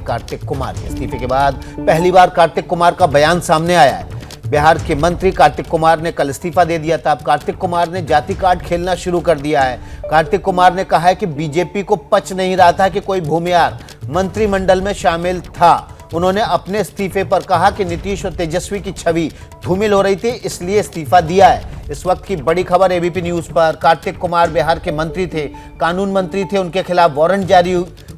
कार्तिक कुमार के इस्तीफे के बाद पहली बार कार्तिक कुमार का बयान सामने आया है। बिहार के मंत्री कार्तिक कुमार ने कल इस्तीफा दे दिया था। अब कार्तिक कुमार ने जाति कार्ड खेलना शुरू कर दिया है। कार्तिक कुमार ने कहा है कि बीजेपी को पच नहीं रहा था कि कोई भूमिहार मंत्रिमंडल में शामिल था। उन्होंने अपने इस्तीफे पर कहा कि नीतीश और तेजस्वी की छवि धूमिल हो रही थी, इसलिए इस्तीफा दिया है। इस वक्त की बड़ी खबर एबीपी न्यूज पर। कार्तिक कुमार बिहार के मंत्री थे, कानून मंत्री थे, उनके खिलाफ वारंट जारी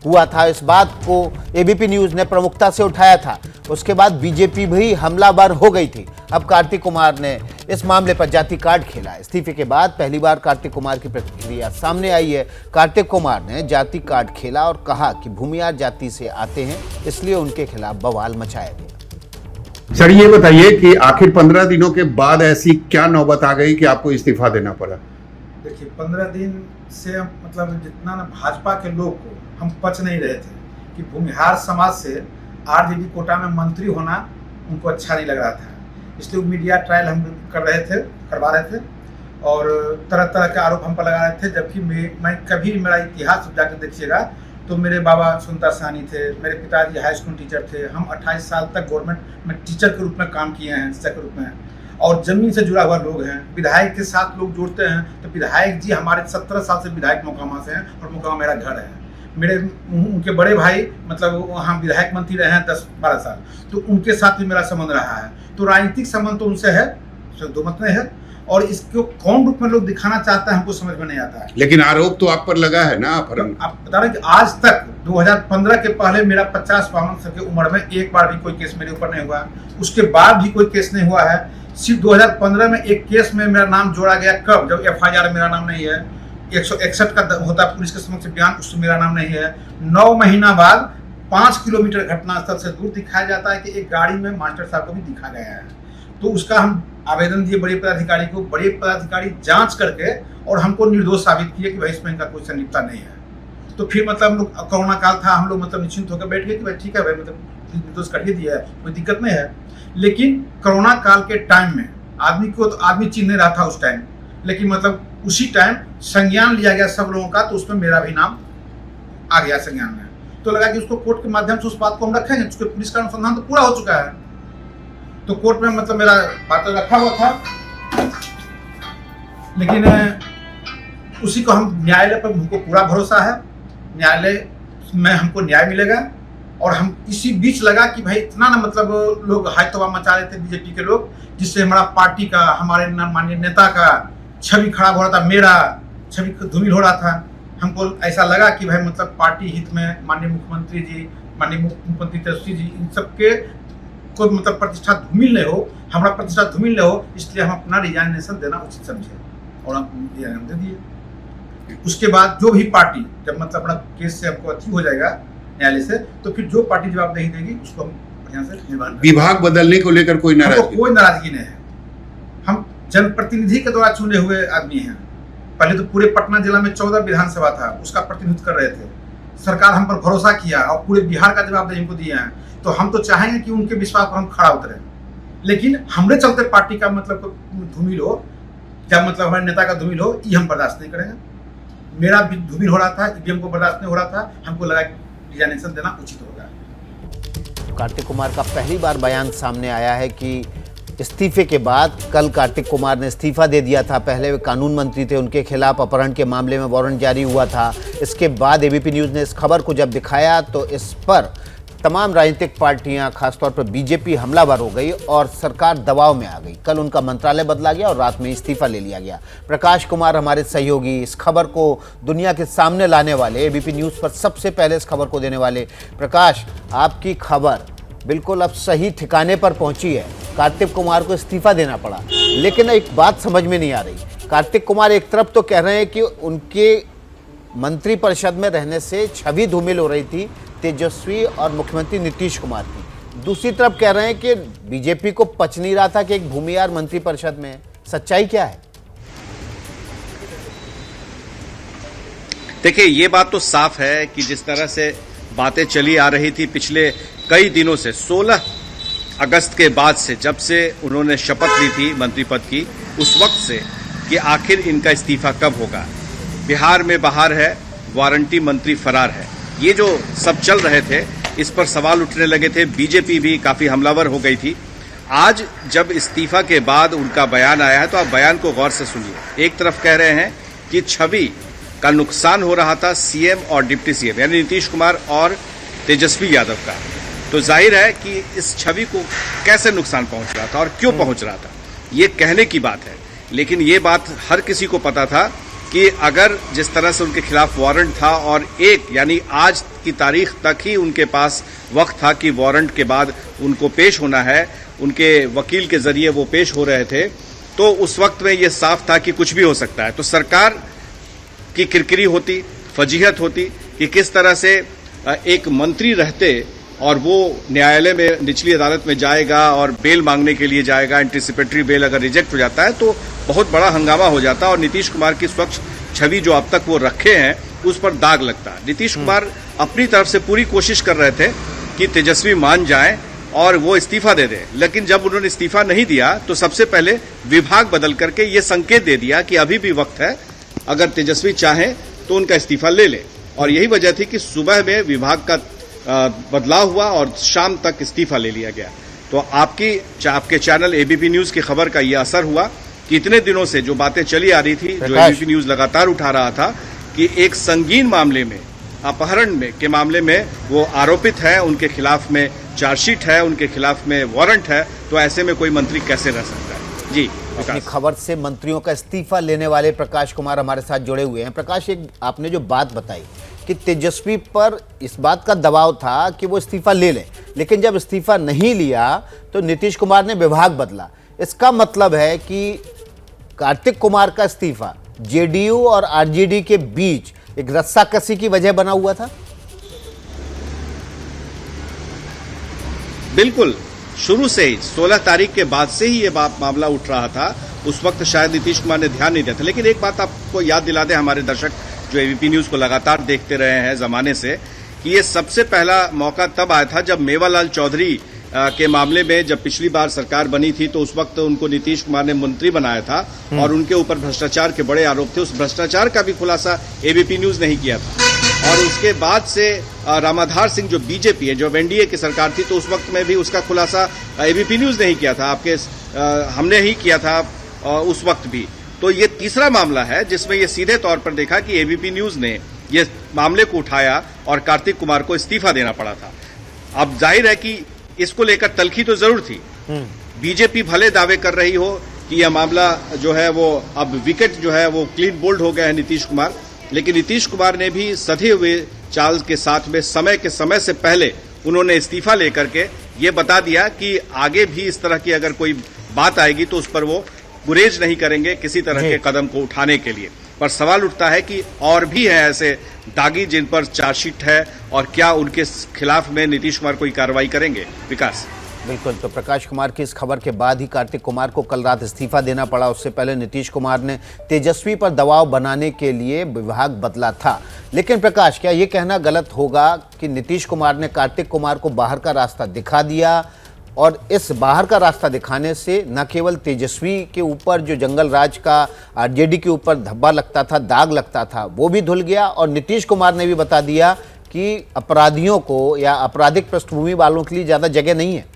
हुआ था। इस बात को एबीपी न्यूज ने प्रमुखता से उठाया था। उसके बाद बीजेपी भी हमलावर हो गई थी। अब कार्तिक कुमार ने इस मामले पर जाति कार्ड खेला। इस्तीफे के बाद पहली बार कार्तिक कुमार की प्रतिक्रिया सामने आई है। कार्तिक कुमार ने जाति कार्ड खेला और कहा कि भूमिहार जाति से आते हैं, इसलिए उनके खिलाफ बवाल मचाया गया। सर ये बताइए कि आखिर 15 दिनों के बाद ऐसी क्या नौबत आ गई कि आपको इस्तीफा देना पड़ा? देखिए 15 दिन से मतलब जितना ना भाजपा के लोग को हम पच नहीं रहे थे कि भूमिहार समाज से आरजेडी कोटा में मंत्री होना उनको अच्छा नहीं लग रहा था। इसलिए मीडिया ट्रायल हम करवा रहे थे और तरह तरह के आरोप हम पर लगा रहे थे। जबकि मैं कभी मेरा इतिहास जाकर देखिएगा तो मेरे बाबा सुनता सानी थे, मेरे पिताजी हाई स्कूल टीचर थे। हम 28 साल तक गवर्नमेंट में टीचर के रूप में काम किए हैं, शिक्षक के रूप में, और जमीन से जुड़ा हुआ लोग हैं। विधायक के साथ लोग जुड़ते हैं तो विधायक जी हमारे 17 साल से विधायक मोकामा से हैं और मोकामा मेरा घर है। मेरे उनके बड़े भाई मतलब वहाँ विधायक मंत्री रहे हैं 10-12 साल, तो उनके साथ भी मेरा संबंध रहा है। तो राजनीतिक संबंध तो उनसे है, दो मत में है, और इसको कौन रूप में लोग दिखाना चाहता है हमको समझ में नहीं आता है। लेकिन आरोप तो आप पर लगा है ना अपहरण? आप बता रहे कि आज तक 2015 के पहले मेरा 50-52 साल की उम्र में एक बार भी कोई केस मेरे ऊपर नहीं हुआ। उसके बाद भी कोई केस नहीं हुआ है। सिर्फ 2015 में एक केस में मेरा नाम जोड़ा गया, कब? जब FIR में मेरा नाम नहीं है। 161 का होता है पुलिस के समक्ष बयान, उसमें मेरा नाम नहीं है। 9 महीना बाद 5 किलोमीटर घटनास्थल से दूर दिखाया जाता है कि एक गाड़ी में मास्टर साहब को भी दिखा गया है। तो उसका हम आवेदन दिए बड़े पदाधिकारी को, बड़े पदाधिकारी जांच करके और हमको निर्दोष साबित किए कि भाई इसमें इनका कोई संलिप्तता नहीं है। तो फिर मतलब हम लोग, कोरोना काल था, हम लोग मतलब निश्चिंत होकर बैठ गए कि भाई ठीक है भाई, मतलब निर्दोष कर ही दिया है, कोई दिक्कत नहीं है। लेकिन कोरोना काल के टाइम में आदमी चिन्ह नहीं रहा था उस टाइम, लेकिन मतलब उसी टाइम संज्ञान लिया गया सब लोगों का, तो उसमें मेरा भी नाम आ गया संज्ञान में। तो लगा कि उसको कोर्ट के माध्यम से उस बात को हम रखेंगे, उसके पुलिस का अनुसंधान तो पूरा हो चुका है। तो कोर्ट में मतलब मेरा बात रखा हुआ था, लेकिन उसी को हम न्यायालय पर हमको पूरा भरोसा है, न्यायालय में हमको न्याय मिलेगा। और हम इसी बीच लगा कि भाई इतना ना मतलब लोग हाइतवा मचा रहे थे बीजेपी के लोग, जिससे हमारा पार्टी का, हमारे माननीय नेता का छवि खराब हो रहा था, मेरा छवि धूमिल हो रहा था। हमको ऐसा लगा कि भाई मतलब पार्टी हित में माननीय मुख्यमंत्री जी, माननीय मुख्यमंत्री तेजस्वी जी, इन सबके को मतलब प्रतिष्ठा धूमिल नहीं हो, हमारा प्रतिष्ठा धूमिल नहीं हो, इसलिए हम अपना रिजाइनेशन देना उचित समझे और हम रिजाइन दे दिए। उसके बाद जो भी पार्टी जब मतलब अपना केस से हमको अच्छी हो जाएगा न्यायालय से, तो फिर जो पार्टी जवाबदेही देगी उसको हम बढ़िया से निर्माण करेंगे। विभाग बदलने को लेकर कोई नाराजगी? कोई नाराजगी नहीं है। हम जनप्रतिनिधि के द्वारा चुने हुए आदमी हैं। पहले तो पूरे पटना जिला में 14 विधानसभा था, उसका प्रतिनिधित्व कर रहे थे। सरकार हम पर भरोसा किया और पूरे बिहार का जवाबदेही हमको दिया है, तो हम तो चाहेंगे कि उनके विश्वास पर हम खड़ा उतरे। लेकिन हमरे चलते पार्टी का मतलब धूमिल हो, क्या मतलब हमारे नेता का धूमिल हो, ये हम बर्दाश्त नहीं करेंगे। मेरा भी धूमिल हो रहा था, ईवीएम को बर्दाश्त नहीं हो रहा था, हमको लगा रिजाइनेशन देना उचित होगा। कार्तिक कुमार का पहली बार बयान सामने आया है कि इस्तीफे के बाद कल कार्तिक कुमार ने इस्तीफा दे दिया था। पहले वे कानून मंत्री थे, उनके खिलाफ अपहरण के मामले में वारंट जारी हुआ था। इसके बाद एबीपी न्यूज़ ने इस खबर को जब दिखाया तो इस पर तमाम राजनीतिक पार्टियां, खासतौर पर बीजेपी हमलावर हो गई और सरकार दबाव में आ गई। कल उनका मंत्रालय बदला गया और रात में इस्तीफा ले लिया गया। प्रकाश कुमार हमारे सहयोगी, इस खबर को दुनिया के सामने लाने वाले, एबीपी न्यूज़ पर सबसे पहले इस खबर को देने वाले। प्रकाश, आपकी खबर बिल्कुल अब सही ठिकाने पर पहुंची है। कार्तिक कुमार को इस्तीफा देना पड़ा, लेकिन एक बात समझ में नहीं आ रही। कार्तिक कुमार एक तरफ तो कह रहे हैं कि उनके मंत्रिपरिषद में रहने से छवि धूमिल हो रही थी तेजस्वी और मुख्यमंत्री नीतीश कुमार की, दूसरी तरफ कह रहे हैं कि बीजेपी को पच नहीं रहा था कि एक भूमिहार मंत्रिपरिषद में है। सच्चाई क्या है? देखिए, ये बात तो साफ है कि जिस तरह से बातें चली आ रही थी पिछले कई दिनों से, 16 अगस्त के बाद से, जब से उन्होंने शपथ ली थी मंत्री पद की, उस वक्त से कि आखिर इनका इस्तीफा कब होगा। बिहार में बाहर है, वारंटी मंत्री फरार है, ये जो सब चल रहे थे, इस पर सवाल उठने लगे थे। बीजेपी भी काफी हमलावर हो गई थी। आज जब इस्तीफा के बाद उनका बयान आया है तो आप बयान को गौर से सुनिए। एक तरफ कह रहे हैं कि छवि का नुकसान हो रहा था सीएम और डिप्टी सीएम यानी नीतीश कुमार और तेजस्वी यादव का, तो जाहिर है कि इस छवि को कैसे नुकसान पहुंच रहा था और क्यों पहुंच रहा था, ये कहने की बात है। लेकिन ये बात हर किसी को पता था कि अगर जिस तरह से उनके खिलाफ वारंट था और यानी आज की तारीख तक ही उनके पास वक्त था कि वारंट के बाद उनको पेश होना है, उनके वकील के जरिए वो पेश हो रहे थे, तो उस वक्त में ये साफ था कि कुछ भी हो सकता है। तो सरकार की किरकिरी होती, फजीहत होती कि किस तरह से एक मंत्री रहते और वो न्यायालय में, निचली अदालत में जाएगा और बेल मांगने के लिए जाएगा। एंटीसिपेटरी बेल अगर रिजेक्ट हो जाता है तो बहुत बड़ा हंगामा हो जाता है और नीतीश कुमार की स्वच्छ छवि जो अब तक वो रखे हैं उस पर दाग लगता है। नीतीश कुमार अपनी तरफ से पूरी कोशिश कर रहे थे कि तेजस्वी मान जाएं और वो इस्तीफा दे दें, लेकिन जब उन्होंने इस्तीफा नहीं दिया तो सबसे पहले विभाग बदल करके ये संकेत दे दिया कि अभी भी वक्त है, अगर तेजस्वी चाहें तो उनका इस्तीफा ले ले। और यही वजह थी कि सुबह में विभाग का बदलाव हुआ और शाम तक इस्तीफा ले लिया गया। तो आपके चैनल एबीपी न्यूज की खबर का यह असर हुआ कि इतने दिनों से जो बातें चली आ रही थी, जो एबीपी न्यूज लगातार उठा रहा था कि एक संगीन मामले में, अपहरण में के मामले में वो आरोपित है, उनके खिलाफ में चार्जशीट है, उनके खिलाफ में वारंट है, तो ऐसे में कोई मंत्री कैसे रह सकता है। जी, अपनी खबर से मंत्रियों का इस्तीफा लेने वाले प्रकाश कुमार हमारे साथ जुड़े हुए हैं। प्रकाश, एक आपने जो बात बताई कि तेजस्वी पर इस बात का दबाव था कि वो इस्तीफा ले लें, लेकिन जब इस्तीफा नहीं लिया तो नीतीश कुमार ने विभाग बदला। इसका मतलब है कि कार्तिक कुमार का इस्तीफा जेडीयू और आरजेडी के बीच एक रस्साकसी की वजह बना हुआ था। बिल्कुल, शुरू से ही 16 तारीख के बाद से ही ये मामला उठ रहा था। उस वक्त शायद नीतीश कुमार ने ध्यान नहीं दिया था। लेकिन एक बात आपको याद दिला दें, हमारे दर्शक जो एबीपी न्यूज को लगातार देखते रहे हैं जमाने से, कि ये सबसे पहला मौका तब आया था जब मेवालाल चौधरी के मामले में, जब पिछली बार सरकार बनी थी तो उस वक्त उनको नीतीश कुमार ने मंत्री बनाया था और उनके ऊपर भ्रष्टाचार के बड़े आरोप थे। उस भ्रष्टाचार का भी खुलासा एबीपी न्यूज नहीं किया था। और उसके बाद से रामाधार सिंह जो बीजेपी है, जो एनडीए की सरकार थी, तो उस वक्त में भी उसका खुलासा एबीपी न्यूज नहीं किया था, हमने ही किया था उस वक्त भी। तो ये तीसरा मामला है जिसमें ये सीधे तौर पर देखा कि एबीपी न्यूज ने ये मामले को उठाया और कार्तिक कुमार को इस्तीफा देना पड़ा था। अब जाहिर है कि इसको लेकर तलखी तो जरूर थी। बीजेपी भले दावे कर रही हो कि यह मामला जो है वो अब विकेट जो है वो क्लीन बोल्ड हो गया है नीतीश कुमार, लेकिन नीतीश कुमार ने भी सधे हुए चाल के साथ में समय से पहले उन्होंने इस्तीफा लेकर के ये बता दिया कि आगे भी इस तरह की अगर कोई बात आएगी तो उस पर वो गुरेज नहीं करेंगे किसी तरह के कदम को उठाने के लिए। पर सवाल उठता है कि और भी हैं ऐसे दागी जिन पर चार्जशीट है, और क्या उनके खिलाफ में नीतीश कुमार कोई कार्रवाई करेंगे? विकास। बिल्कुल, तो प्रकाश कुमार की इस खबर के बाद ही कार्तिक कुमार को कल रात इस्तीफा देना पड़ा। उससे पहले नीतीश कुमार ने तेजस्वी पर दबाव बनाने के लिए विभाग बदला था। लेकिन प्रकाश, क्या ये कहना गलत होगा कि नीतीश कुमार ने कार्तिक कुमार को बाहर का रास्ता दिखा दिया, और इस बाहर का रास्ता दिखाने से न केवल तेजस्वी के ऊपर जो जंगल राज का आरजेडी के ऊपर धब्बा लगता था, दाग लगता था, वो भी धुल गया, और नीतीश कुमार ने भी बता दिया कि अपराधियों को या आपराधिक पृष्ठभूमि वालों के लिए ज्यादा जगह नहीं है।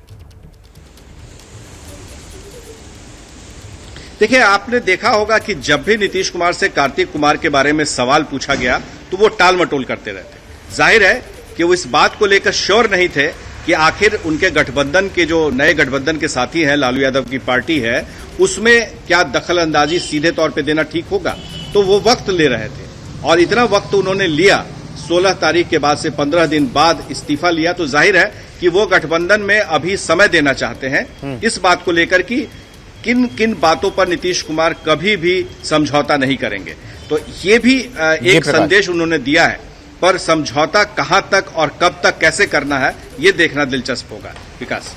देखिए, आपने देखा होगा कि जब भी नीतीश कुमार से कार्तिक कुमार के बारे में सवाल पूछा गया तो वो टाल मटोल करते रहते। जाहिर है कि वो इस बात को लेकर श्योर नहीं थे कि आखिर उनके गठबंधन के जो नए गठबंधन के साथी हैं, लालू यादव की पार्टी है, उसमें क्या दखल अंदाजी सीधे तौर पे देना ठीक होगा। तो वो वक्त ले रहे थे और इतना वक्त उन्होंने लिया। 16 तारीख के बाद से 15 दिन बाद इस्तीफा लिया, तो जाहिर है कि वो गठबंधन में अभी समय देना चाहते हैं इस बात को लेकर कि किन किन बातों पर नीतीश कुमार कभी भी समझौता नहीं करेंगे। तो ये भी एक संदेश उन्होंने दिया है, पर समझौता कहां तक और कब तक कैसे करना है ये देखना दिलचस्प होगा। विकास,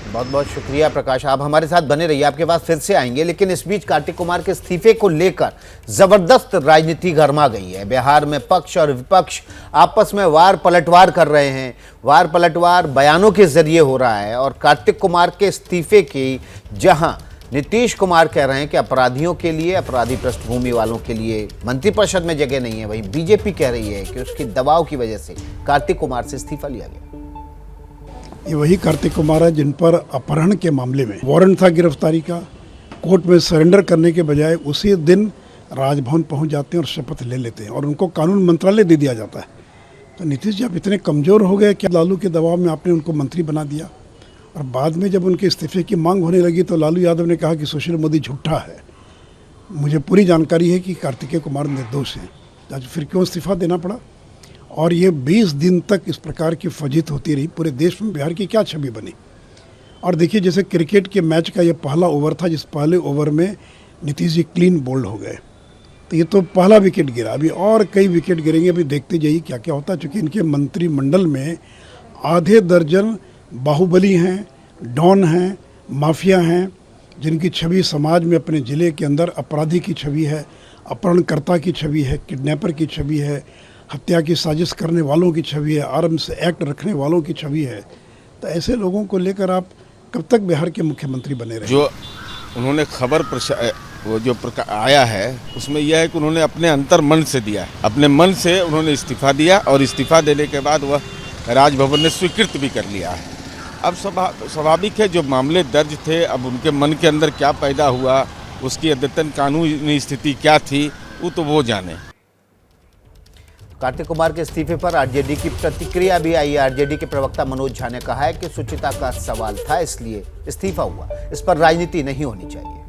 बहुत बहुत शुक्रिया प्रकाश, आप हमारे साथ बने रहिए, आपके पास फिर से आएंगे। लेकिन इस बीच कार्तिक कुमार के इस्तीफे को लेकर जबरदस्त राजनीति गर्मा गई है। बिहार में पक्ष और विपक्ष आपस में वार पलटवार कर रहे हैं। वार पलटवार बयानों के जरिए हो रहा है, और कार्तिक कुमार के इस्तीफे की जहां नीतीश कुमार कह रहे हैं कि अपराधियों के लिए, अपराधी पृष्ठभूमि वालों के लिए मंत्रिपरिषद में जगह नहीं है, वहीं बीजेपी कह रही है कि उसके दबाव की वजह से कार्तिक कुमार से इस्तीफा लिया गया। ये वही कार्तिक कुमार है जिन पर अपहरण के मामले में वारंट था गिरफ्तारी का, कोर्ट में सरेंडर करने के बजाय उसी दिन राजभवन पहुंच जाते हैं और शपथ ले लेते हैं और उनको कानून मंत्रालय दे दिया जाता है। तो नीतीश जी आप इतने कमज़ोर हो गए कि लालू के दबाव में आपने उनको मंत्री बना दिया और बाद में जब उनके इस्तीफे की मांग होने लगी तो लालू यादव ने कहा कि सुशील मोदी झूठा है। मुझे पूरी जानकारी है कि कार्तिकेय कुमार निर्दोष हैं, आज फिर क्यों इस्तीफा देना पड़ा? और ये 20 दिन तक इस प्रकार की फजीत होती रही, पूरे देश में बिहार की क्या छवि बनी। और देखिए जैसे क्रिकेट के मैच का ये पहला ओवर था, जिस पहले ओवर में नीतीश जी क्लीन बोल्ड हो गए, तो ये तो पहला विकेट गिरा, अभी और कई विकेट गिरेंगे, अभी देखते जाइए क्या क्या होता है। चूँकि इनके मंत्रिमंडल में आधे दर्जन बाहुबली हैं, डॉन हैं, माफिया हैं, जिनकी छवि समाज में अपने ज़िले के अंदर अपराधी की छवि है, अपहरणकर्ता की छवि है, किडनैपर की छवि है, हत्या की साजिश करने वालों की छवि है, आर्म्स एक्ट रखने वालों की छवि है। तो ऐसे लोगों को लेकर आप कब तक बिहार के मुख्यमंत्री बने रहे? जो उन्होंने खबर वो जो आया है उसमें यह है कि उन्होंने अपने अंतर मन से दिया है, अपने मन से उन्होंने इस्तीफा दिया और इस्तीफा देने के बाद वह राजभवन ने स्वीकृत भी कर लिया है। अब स्वाभाविक है जो मामले दर्ज थे, अब उनके मन के अंदर क्या पैदा हुआ, उसकी अद्यतन कानूनी स्थिति क्या थी, वो जाने। कार्तिक कुमार के इस्तीफे पर आरजेडी की प्रतिक्रिया भी आई है। आरजेडी के प्रवक्ता मनोज झा ने कहा है कि शुचिता का सवाल था इसलिए इस्तीफा हुआ, इस पर राजनीति नहीं होनी चाहिए।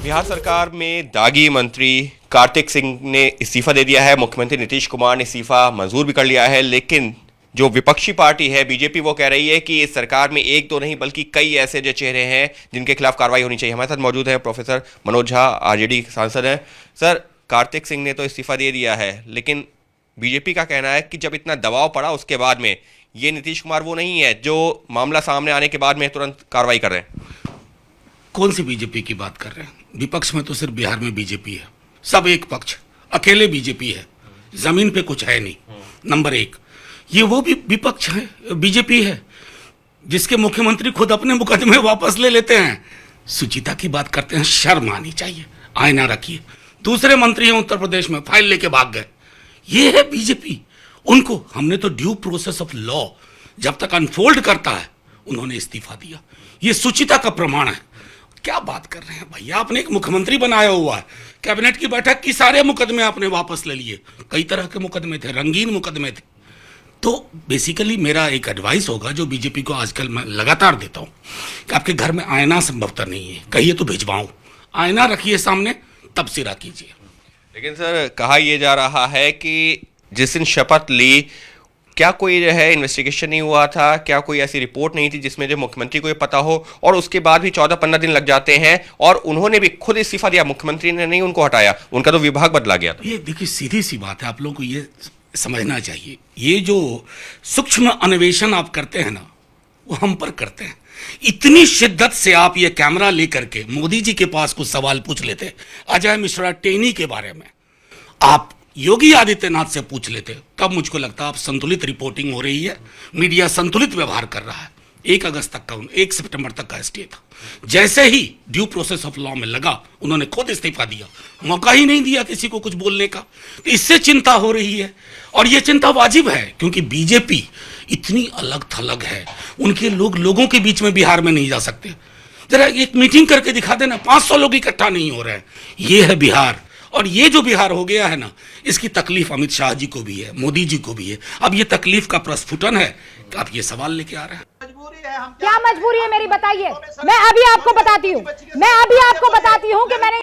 बिहार सरकार में दागी मंत्री कार्तिक सिंह ने इस्तीफा दे दिया है, मुख्यमंत्री नीतीश कुमार ने इस्तीफा मंजूर भी कर लिया है, लेकिन जो विपक्षी पार्टी है बीजेपी वो कह रही है कि इस सरकार में एक दो नहीं बल्कि कई ऐसे जो चेहरे हैं जिनके खिलाफ कार्रवाई होनी चाहिए। हमारे साथ मौजूद हैं प्रोफेसर मनोज झा, आरजेडी सांसद हैं। सर, कार्तिक सिंह ने तो इस्तीफा दे दिया है, लेकिन बीजेपी का कहना है कि जब इतना दबाव पड़ा उसके बाद में ये नीतीश कुमार वो नहीं है जो मामला सामने आने के बाद में तुरंत कार्रवाई कर रहे हैं। कौन सी बीजेपी की बात कर रहे हैं? विपक्ष में तो सिर्फ बिहार में बीजेपी है, सब एक पक्ष, अकेले बीजेपी है, जमीन पे कुछ है नहीं। नंबर एक, ये वो भी विपक्ष है, बीजेपी है जिसके मुख्यमंत्री खुद अपने मुकदमे वापस ले लेते हैं। सुचिता की बात करते हैं, शर्म आनी चाहिए, आईना रखिए। दूसरे मंत्री हैं उत्तर प्रदेश में, फाइल लेके भाग गए। ये है बीजेपी। उनको हमने तो ड्यू प्रोसेस ऑफ लॉ जब तक अनफोल्ड करता है उन्होंने इस्तीफा दिया, ये सुचिता का प्रमाण है। क्या बात कर रहे हैं भैया, आपने एक मुख्यमंत्री बनाया हुआ है, कैबिनेट की बैठक की सारे मुकदमे आपने वापस ले लिए, कई तरह के मुकदमे थे, रंगीन मुकदमे थे। तो बेसिकली मेरा एक एडवाइस होगा जो बीजेपी को आजकल मैं लगातार देता हूं कि आपके घर में आईना संभवतः नहीं है, कहिए तो भिजवाऊं, आईना रखिए सामने, तब सिरा कीजिए। लेकिन सर, कहा यह जा रहा है कि जिस दिन शपथ ली क्या कोई जो है इन्वेस्टिगेशन नहीं हुआ था, क्या कोई ऐसी रिपोर्ट नहीं थी जिसमें जो मुख्यमंत्री को ये पता हो, और उसके बाद भी 14-15 दिन लग जाते हैं और उन्होंने भी खुद इस्तीफा दिया, मुख्यमंत्री ने नहीं उनको हटाया, उनका तो विभाग बदला गया था। ये देखिए सीधी सी बात है, आप लोगों को ये समझना चाहिए, ये जो सूक्ष्म अन्वेषण आप करते हैं ना वो हम पर करते हैं। इतनी शिद्दत से आप ये कैमरा लेकर के मोदी जी के पास कुछ सवाल पूछ लेते, अजय मिश्रा टेनी के बारे में आप योगी आदित्यनाथ से पूछ लेते, तब मुझको लगता आप संतुलित रिपोर्टिंग हो रही है, मीडिया संतुलित व्यवहार कर रहा है। 1 सितंबर तक का स्टे था, जैसे ही ड्यू प्रोसेस ऑफ लॉ में लगा उन्होंने खुद इस्तीफा दिया, मौका ही नहीं दिया किसी को कुछ बोलने का। तो इससे चिंता हो रही है और ये चिंता वाजिब है, क्योंकि बीजेपी इतनी अलग थलग है, उनके लोग लोगों के बीच में बिहार में नहीं जा सकते। जरा एक मीटिंग करके दिखा देना, 500 लोग इकट्ठा नहीं हो रहे हैं। ये है बिहार, और ये जो बिहार हो गया है ना, इसकी तकलीफ अमित शाह जी को भी है, मोदी जी को भी है। अब ये तकलीफ का प्रस्फुटन है कि आप ये सवाल लेके आ रहे हैं। क्या मजबूरी है मेरी, बताइए। मैं अभी आपको बताती हूँ कि मैंने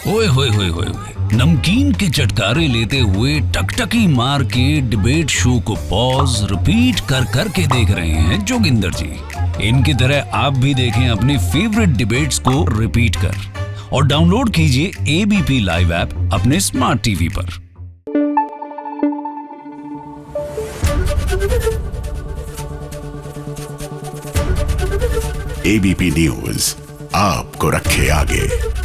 ओए होए होए होए, नमकीन के चटकारे लेते हुए टकटकी मार के डिबेट शो को पॉज रिपीट कर कर के देख रहे हैं जोगिंदर जी। इनकी तरह आप भी देखें अपनी फेवरेट डिबेट्स को रिपीट कर, और डाउनलोड कीजिए एबीपी लाइव ऐप अपने स्मार्ट टीवी पर। एबीपी न्यूज आपको रखे आगे।